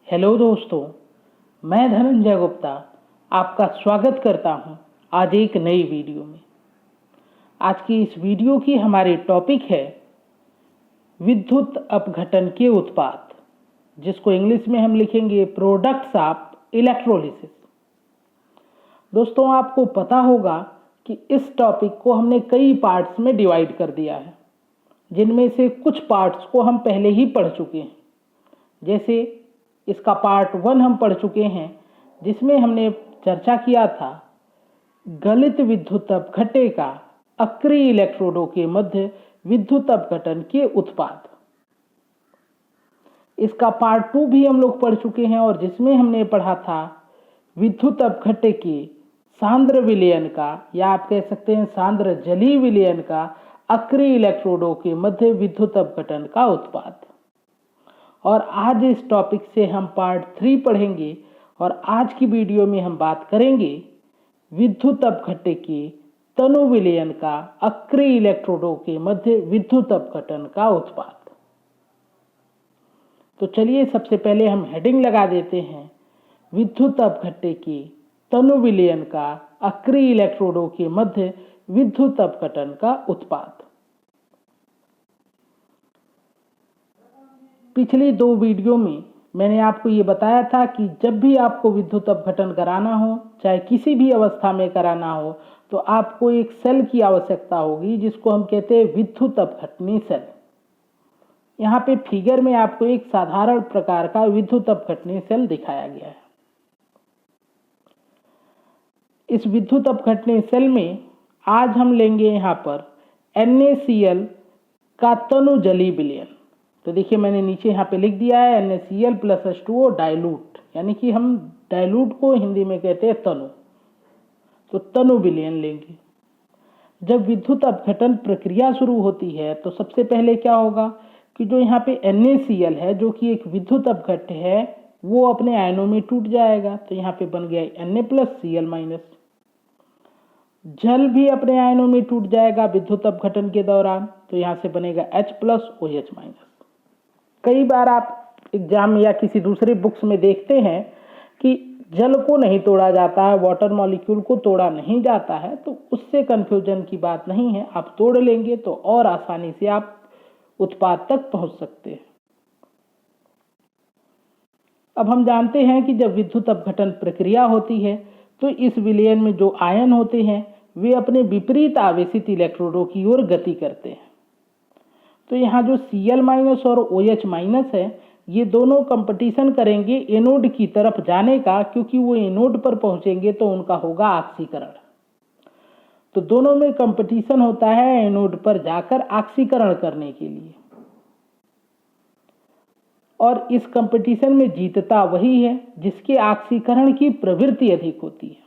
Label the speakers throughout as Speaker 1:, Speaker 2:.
Speaker 1: Hello दोस्तों, मैं धनंजय गुप्ता आपका स्वागत करता हूं आज एक नई वीडियो में। आज की इस वीडियो की हमारी टॉपिक है विद्युत अपघटन के उत्पाद, जिसको इंग्लिश में हम लिखेंगे प्रोडक्ट्स ऑफ इलेक्ट्रोलिसिस। दोस्तों, आपको पता होगा कि इस टॉपिक को हमने कई पार्ट्स में डिवाइड कर दिया है, जिनमें से कुछ पार्ट्स को हम पहले ही पढ़ चुके हैं। जैसे इसका पार्ट 1 हम पढ़ चुके हैं, जिसमें हमने चर्चा किया था गलित विद्युत अपघट्य का अक्रिय इलेक्ट्रोडों के मध्य विद्युत अपघटन के उत्पाद। इसका पार्ट 2 भी हम लोग पढ़ चुके हैं, और जिसमें हमने पढ़ा था विद्युत अपघट्य के सांद्र विलयन का, या आप कह सकते हैं सांद्र जलीय विलयन का अक्रिय इलेक्ट्रोडों के मध्य विद्युत अपघटन का उत्पाद। और आज इस टॉपिक से हम पार्ट 3 पढ़ेंगे, और आज की वीडियो में हम बात करेंगे विद्युत अपघट्य के तनु विलयन का अक्रिय इलेक्ट्रोडों के मध्य विद्युत अपघटन का उत्पाद। तो चलिए सबसे पहले हम हेडिंग लगा देते हैं विद्युत अपघट्य के तनु विलयन का अक्रिय इलेक्ट्रोडों के मध्य विद्युत अपघटन का उत्पाद। पिछली 2 वीडियो में मैंने आपको ये बताया था कि जब भी आपको विद्युत अपघटन कराना हो, चाहे किसी भी अवस्था में कराना हो, तो आपको एक सेल की आवश्यकता होगी, जिसको हम कहते हैं विद्युत अपघटनी सेल। यहाँ पे फिगर में आपको एक साधारण प्रकार का विद्युत अपघटनी सेल दिखाया गया है। इस विद्युत अपघटनी सेल में आज हम लेंगे यहाँ पर NaCl का तनु जलीय विलयन। तो देखिए, मैंने नीचे यहाँ पे लिख दिया है NaCl + H2O डाइल्यूट, यानी कि हम डाइल्यूट को हिंदी में कहते हैं तनु। तो तनु विलयन लेंगे। जब विद्युत अपघटन प्रक्रिया शुरू होती है, तो सबसे पहले क्या होगा कि जो यहाँ पे NaCl है, जो कि एक विद्युत अपघट्य है, वो अपने आयनों में टूट जाएगा। तो यहाँ पे बन गया Na+Cl-। जल भी अपने आयनों में टूट जाएगा विद्युत अपघटन के दौरान, तो यहाँ से बनेगा H+OH-। कई बार आप एग्जाम या किसी दूसरे बुक्स में देखते हैं कि जल को नहीं तोड़ा जाता है, वाटर मॉलिक्यूल को तोड़ा नहीं जाता है, तो उससे कंफ्यूजन की बात नहीं है। आप तोड़ लेंगे तो और आसानी से आप उत्पाद तक पहुंच सकते हैं। अब हम जानते हैं कि जब विद्युत अपघटन प्रक्रिया होती है, तो इस विलयन में जो आयन होते हैं, वे अपने विपरीत आवेशित इलेक्ट्रोडों की ओर गति करते हैं। तो यहाँ जो Cl- और OH- है, ये दोनों कंपटीशन करेंगे एनोड की तरफ जाने का, क्योंकि वो एनोड पर पहुंचेंगे तो उनका होगा ऑक्सीकरण। तो दोनों में कंपटीशन होता है एनोड पर जाकर ऑक्सीकरण करने के लिए, और इस कंपटीशन में जीतता वही है जिसके ऑक्सीकरण की प्रवृत्ति अधिक होती है।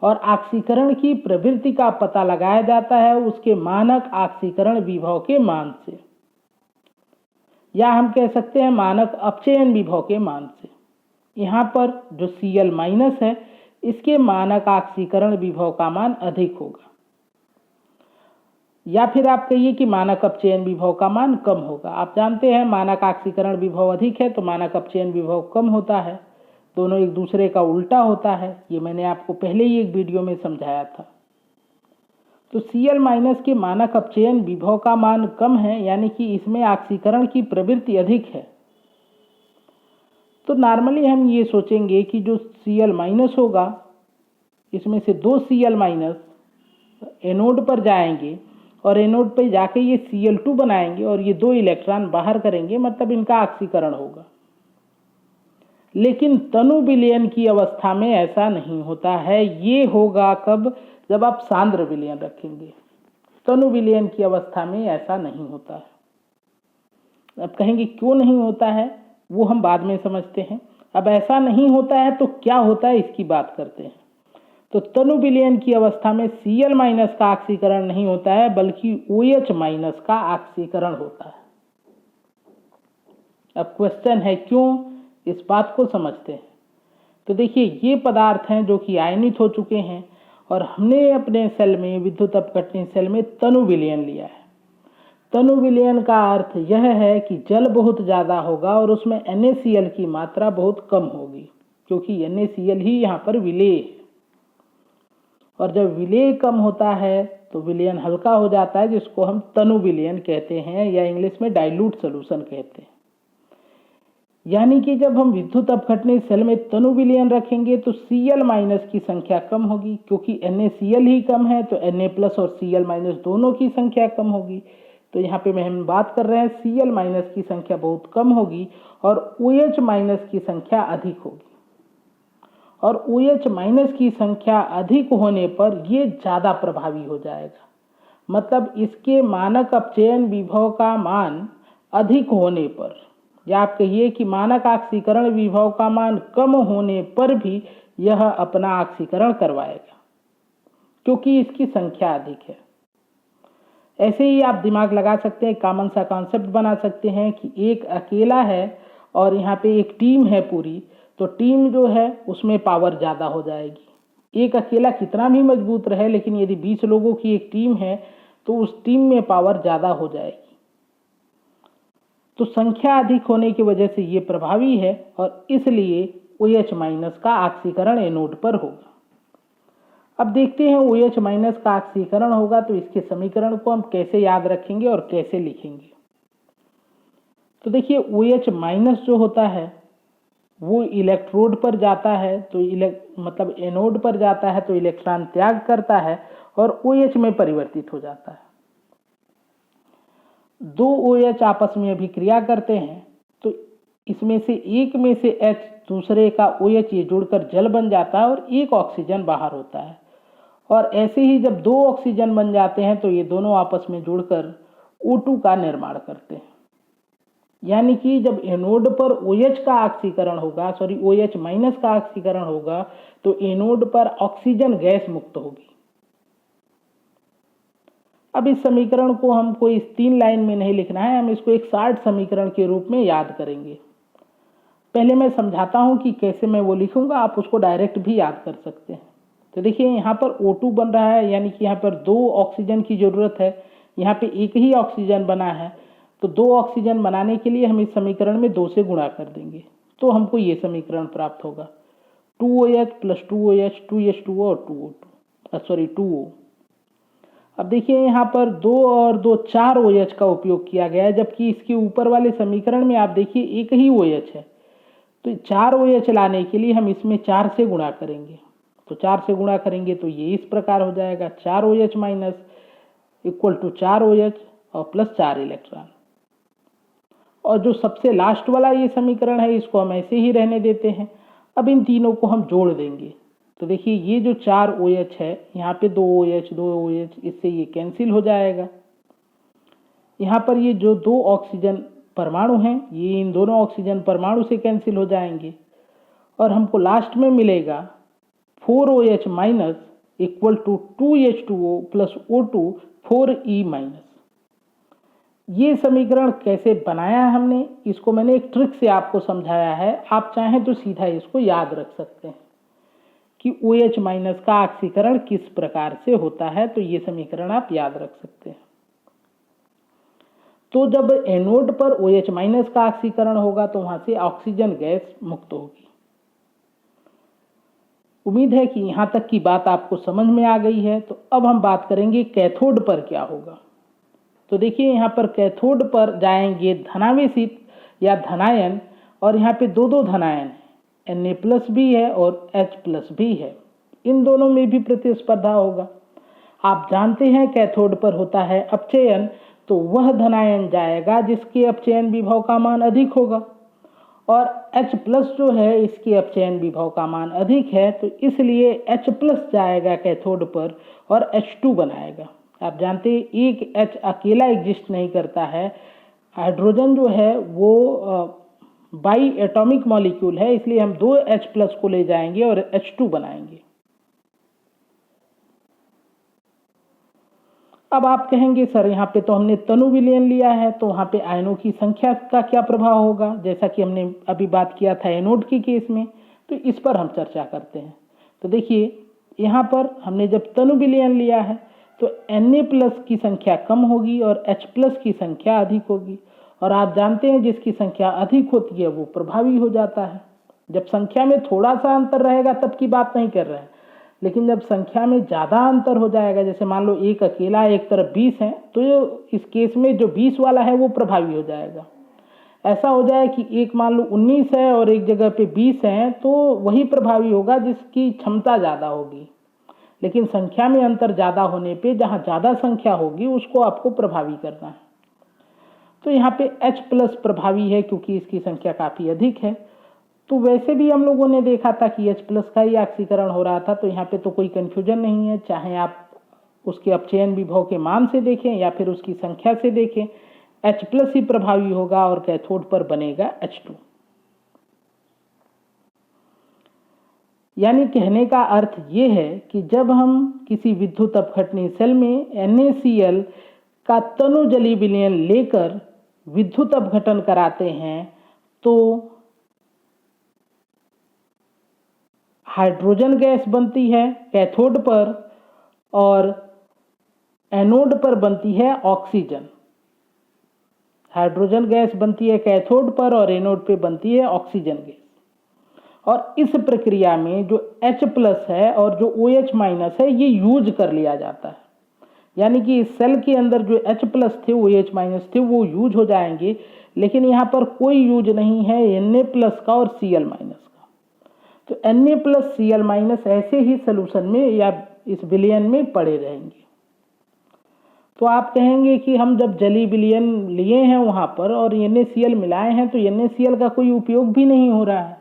Speaker 1: और ऑक्सीकरण की प्रवृत्ति का पता लगाया जाता है उसके मानक ऑक्सीकरण विभव के मान से, या हम कह सकते हैं मानक अपचयन विभव के मान से। यहाँ पर जो Cl- है, इसके मानक ऑक्सीकरण विभव का मान अधिक होगा, या फिर आप कहिए कि मानक अपचयन विभव का मान कम होगा। आप जानते हैं मानक ऑक्सीकरण विभव अधिक है तो मानक अपचयन विभव कम होता है। दोनों एक दूसरे का उल्टा होता है, ये मैंने आपको पहले ही एक वीडियो में समझाया था। तो Cl- के मानक अपचयन विभव का मान कम है, यानी कि इसमें ऑक्सीकरण की प्रवृत्ति अधिक है। तो नॉर्मली हम ये सोचेंगे कि जो Cl- होगा, इसमें से 2 Cl- एनोड पर जाएंगे, और एनोड पर जाके ये Cl2 बनाएंगे, और ये 2 इलेक्ट्रॉन बाहर करेंगे, मतलब इनका ऑक्सीकरण होगा। लेकिन तनु विलयन की अवस्था में ऐसा नहीं होता है। ये होगा कब? जब आप सांद्र विलयन रखेंगे। तनु विलयन की अवस्था में ऐसा नहीं होता है। अब कहेंगे क्यों नहीं होता है, वो हम बाद में समझते हैं। अब ऐसा नहीं होता है तो क्या होता है, इसकी बात करते हैं। तो तनु विलयन की अवस्था में Cl- का ऑक्सीकरण नहीं होता है, बल्कि OH- का ऑक्सीकरण होता है। अब क्वेश्चन है क्यों, इस बात को समझते हैं। तो देखिए, ये पदार्थ हैं जो कि आयनित हो चुके हैं, और हमने अपने सेल में, विद्युत अपघटनी सेल में तनु विलयन लिया है। तनु विलयन का अर्थ यह है कि जल बहुत ज़्यादा होगा और उसमें NaCl की मात्रा बहुत कम होगी, क्योंकि NaCl ही यहाँ पर विलेय है। और जब विलेय कम होता है तो विलयन हल्का हो जाता है, जिसको हम तनु विलयन कहते हैं या इंग्लिश में डाइल्यूट सोल्यूशन कहते हैं। यानी कि जब हम विद्युत अपघटनीय सेल में तनु विलयन रखेंगे तो Cl- की संख्या कम होगी, क्योंकि NaCl ही कम है तो Na+ और Cl- दोनों की संख्या कम होगी। तो यहाँ पे हम बात कर रहे हैं Cl- की संख्या बहुत कम होगी और OH- की संख्या अधिक होगी। और OH- की संख्या अधिक होने पर ये ज़्यादा प्रभावी हो जाएगा, मतलब इसके मानक अपचयन विभव का मान अधिक होने पर, या आप कहिए कि मानक ऑक्सीकरण विभव का मान कम होने पर भी यह अपना ऑक्सीकरण करवाएगा, क्योंकि इसकी संख्या अधिक है। ऐसे ही आप दिमाग लगा सकते हैं, कॉमन सा कॉन्सेप्ट बना सकते हैं कि एक अकेला है और यहाँ पे एक टीम है पूरी, तो टीम जो है उसमें पावर ज़्यादा हो जाएगी। एक अकेला कितना भी मजबूत रहे, लेकिन यदि 20 लोगों की एक टीम है तो उस टीम में पावर ज़्यादा हो जाएगी। तो संख्या अधिक होने की वजह से ये प्रभावी है और इसलिए OH- का ऑक्सीकरण एनोड पर होगा। अब देखते हैं OH- का ऑक्सीकरण होगा तो इसके समीकरण को हम कैसे याद रखेंगे और कैसे लिखेंगे। तो देखिए OH- जो होता है वो इलेक्ट्रोड पर जाता है, तो मतलब एनोड पर जाता है तो इलेक्ट्रॉन त्याग करता है और OH में परिवर्तित हो जाता है। दो OH आपस में अभिक्रिया करते हैं तो इसमें से एक में से H दूसरे का OH ये जुड़कर जल बन जाता है और एक ऑक्सीजन बाहर होता है। और ऐसे ही जब दो ऑक्सीजन बन जाते हैं तो ये दोनों आपस में जुड़कर O2 का निर्माण करते हैं। यानी कि जब एनोड पर OH का ऑक्सीकरण होगा, OH- का ऑक्सीकरण होगा तो एनोड पर ऑक्सीजन गैस मुक्त होगी। अब इस समीकरण को हमको इस 3 लाइन में नहीं लिखना है, हम इसको एक शॉर्ट समीकरण के रूप में याद करेंगे। पहले मैं समझाता हूं कि कैसे मैं वो लिखूंगा, आप उसको डायरेक्ट भी याद कर सकते हैं। तो देखिए यहाँ पर O2 बन रहा है, यानी कि यहाँ पर 2 ऑक्सीजन की जरूरत है, यहाँ पे एक ही ऑक्सीजन बना है, तो 2 ऑक्सीजन बनाने के लिए हम इस समीकरण में 2 से गुणा कर देंगे तो हमको ये समीकरण प्राप्त होगा 2OH + 2OH 2H2O और 2O। अब देखिए यहाँ पर 2 और 2 4 OH का उपयोग किया गया है, जबकि इसके ऊपर वाले समीकरण में आप देखिए एक ही OH है। तो 4 OH लाने के लिए हम इसमें 4 से गुणा करेंगे, तो 4 से गुणा करेंगे तो ये इस प्रकार हो जाएगा 4OH- = 4 OH और +4 इलेक्ट्रॉन। और जो सबसे लास्ट वाला ये समीकरण है इसको हम ऐसे ही रहने देते हैं। अब इन तीनों को हम जोड़ देंगे तो देखिए ये जो 4 OH है, यहाँ पे 2 OH, इससे ये कैंसिल हो जाएगा। यहाँ पर ये जो 2 ऑक्सीजन परमाणु हैं ये इन दोनों ऑक्सीजन परमाणु से कैंसिल हो जाएंगे और हमको लास्ट में मिलेगा 4OH- = 2H2O + O2 4E-। ये समीकरण कैसे बनाया है हमने, इसको मैंने एक ट्रिक से आपको समझाया है। आप चाहें तो सीधा इसको याद रख सकते हैं कि OH- का ऑक्सीकरण किस प्रकार से होता है, तो ये समीकरण आप याद रख सकते हैं। तो जब एनोड पर OH- का ऑक्सीकरण होगा तो वहां से ऑक्सीजन गैस मुक्त होगी। उम्मीद है कि यहां तक की बात आपको समझ में आ गई है। तो अब हम बात करेंगे कैथोड पर क्या होगा। तो देखिए यहाँ पर कैथोड पर जाएंगे धनावेशित या धनायन, और यहाँ पे 2 धनायन है, Na+ भी है और H+ भी है। इन दोनों में भी प्रतिस्पर्धा होगा। आप जानते हैं कैथोड पर होता है अपचयन, तो वह धनायन जाएगा जिसके अपचयन विभव का मान अधिक होगा, और H+ जो है इसके अपचयन विभव का मान अधिक है, तो इसलिए H+ जाएगा कैथोड पर और H2 बनाएगा। आप जानते हैं एक H अकेला एग्जिस्ट नहीं करता है, हाइड्रोजन जो है वो बाई एटॉमिक मॉलिक्यूल है, इसलिए हम 2 H+ को ले जाएंगे और H2 बनाएंगे। अब आप कहेंगे सर यहाँ पे तो हमने तनु विलयन लिया है, तो वहाँ पे आयनों की संख्या का क्या प्रभाव होगा, जैसा कि हमने अभी बात किया था एनोड के केस में, तो इस पर हम चर्चा करते हैं। तो देखिए यहाँ पर हमने जब तनु विलयन लिया है तो Na+ की संख्या कम होगी और H+ की संख्या अधिक होगी। और आप जानते हैं जिसकी संख्या अधिक होती है वो प्रभावी हो जाता है। जब संख्या में थोड़ा सा अंतर रहेगा तब की बात नहीं कर रहे हैं, लेकिन जब संख्या में ज़्यादा अंतर हो जाएगा, जैसे मान लो एक अकेला एक तरफ 20 है, तो इस केस में जो 20 वाला है वो प्रभावी हो जाएगा। ऐसा हो जाए कि एक मान लो 19 है और एक जगह पे 20 है, तो वही प्रभावी होगा जिसकी क्षमता ज़्यादा होगी। लेकिन संख्या में अंतर ज़्यादा होने पे जहाँ ज़्यादा संख्या होगी उसको आपको प्रभावी करना है। तो यहाँ पे H+ प्रभावी है क्योंकि इसकी संख्या काफ़ी अधिक है। तो वैसे भी हम लोगों ने देखा था कि H+ का ही ऑक्सीकरण हो रहा था, तो यहाँ पे तो कोई कन्फ्यूजन नहीं है। चाहे आप उसके अपचयन विभव के मान से देखें या फिर उसकी संख्या से देखें, H+ ही प्रभावी होगा और कैथोड पर बनेगा H2। यानी कहने का अर्थ ये है कि जब हम किसी विद्युत अपघटनी सेल में NaCl का तनु जलीय विलयन लेकर विद्युत अपघटन कराते हैं तो हाइड्रोजन गैस बनती है कैथोड पर और एनोड पर बनती है ऑक्सीजन। हाइड्रोजन गैस बनती है कैथोड पर और एनोड पे बनती है ऑक्सीजन गैस। और इस प्रक्रिया में जो H+ है और जो OH- है ये यूज कर लिया जाता है। यानी कि इस सेल के अंदर जो H+ थे OH- थे वो यूज हो जाएंगे, लेकिन यहाँ पर कोई यूज नहीं है Na+ का और Cl- का। तो Na+ Cl- ऐसे ही सोल्यूशन में या इस विलयन में पड़े रहेंगे। तो आप कहेंगे कि हम जब जलीय विलयन लिए हैं वहाँ पर और NaCl मिलाए हैं तो NaCl का कोई उपयोग भी नहीं हो रहा है।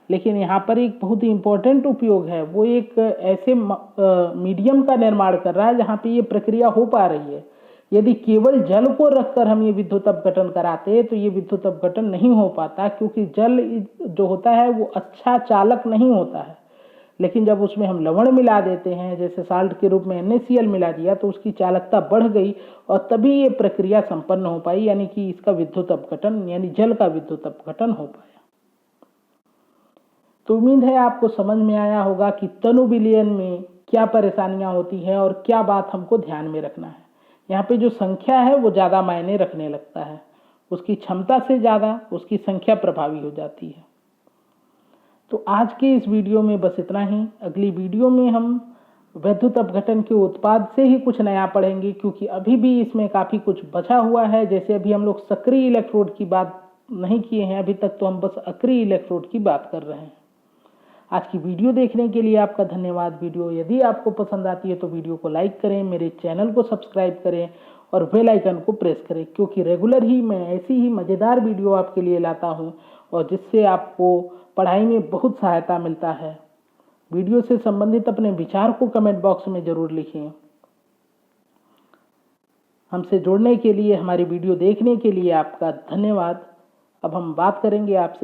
Speaker 1: लेकिन यहाँ पर एक बहुत ही इम्पोर्टेंट उपयोग है, वो एक ऐसे मीडियम का निर्माण कर रहा है जहाँ पे ये प्रक्रिया हो पा रही है। यदि केवल जल को रखकर हम ये विद्युत अपघटन कराते तो ये विद्युत अपघटन नहीं हो पाता, क्योंकि जल जो होता है वो अच्छा चालक नहीं होता है। लेकिन जब उसमें हम लवण मिला देते हैं, जैसे साल्ट के रूप में NaCl मिला दिया, तो उसकी चालकता बढ़ गई और तभी ये प्रक्रिया संपन्न हो पाई, यानी कि इसका विद्युत अपघटन यानी जल का विद्युत अपघटन हो पाया। तो उम्मीद है आपको समझ में आया होगा कि तनु विलयन में क्या परेशानियां होती हैं और क्या बात हमको ध्यान में रखना है। यहाँ पे जो संख्या है वो ज़्यादा मायने रखने लगता है, उसकी क्षमता से ज़्यादा उसकी संख्या प्रभावी हो जाती है। तो आज के इस वीडियो में बस इतना ही। अगली वीडियो में हम विद्युत अपघटन के उत्पाद से ही कुछ नया पढ़ेंगे, क्योंकि अभी भी इसमें काफ़ी कुछ बचा हुआ है। जैसे अभी हम लोग सक्रिय इलेक्ट्रोड की बात नहीं किए हैं अभी तक, तो हम बस अक्रिय इलेक्ट्रोड की बात कर रहे हैं। आज की वीडियो देखने के लिए आपका धन्यवाद। वीडियो यदि आपको पसंद आती है तो वीडियो को लाइक करें, मेरे चैनल को सब्सक्राइब करें और बेल आइकन को प्रेस करें, क्योंकि रेगुलर ही मैं ऐसी ही मज़ेदार वीडियो आपके लिए लाता हूं और जिससे आपको पढ़ाई में बहुत सहायता मिलता है। वीडियो से संबंधित अपने विचार को कमेंट बॉक्स में ज़रूर लिखें। हमसे जुड़ने के लिए, हमारी वीडियो देखने के लिए आपका धन्यवाद। अब हम बात करेंगे आपसे